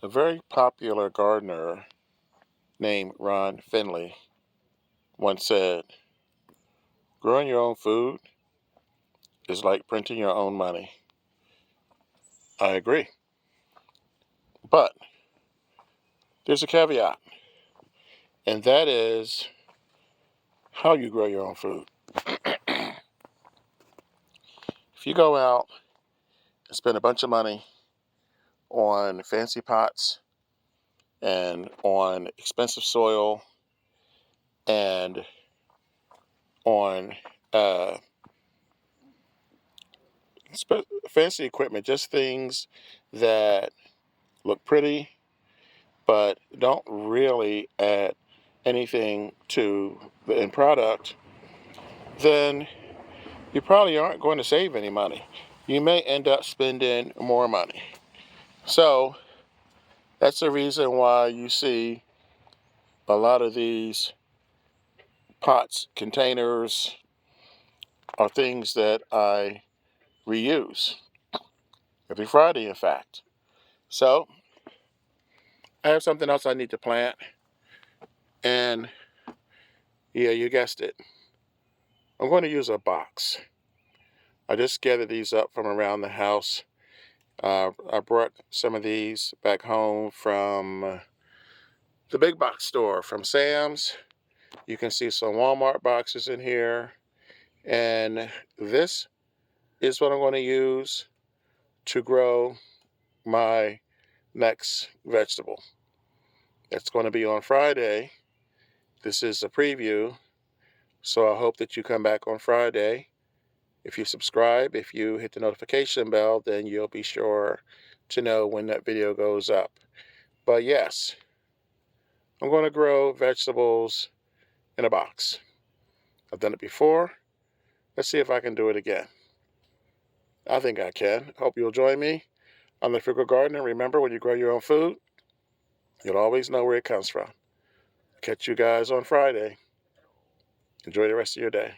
A very popular gardener named Ron Finley once said, "Growing your own food is like printing your own money." I agree. But there's a caveat, and that is how you grow your own food. If you go out and spend a bunch of money on fancy pots and on expensive soil and on fancy equipment, just things that look pretty but don't really add anything to the end product, then you probably aren't going to save any money. You may end up spending more money. So that's the reason why you see a lot of these pots, containers, are things that I reuse every Friday, in fact. So I have something else I need to plant, and yeah, you guessed it. I'm going to use a box. I just gathered these up from around the house. I brought some of these back home from the big box store, from Sam's. You can see some Walmart boxes in here. And this is what I'm going to use to grow my next vegetable. It's going to be on Friday. This is a preview. So I hope that you come back on Friday. If you subscribe, if you hit the notification bell, then you'll be sure to know when that video goes up. But yes, I'm going to grow vegetables in a box. I've done it before. Let's see if I can do it again. I think I can. Hope you'll join me on the Frugal Gardener. Remember, when you grow your own food, you'll always know where it comes from. Catch you guys on Friday. Enjoy the rest of your day.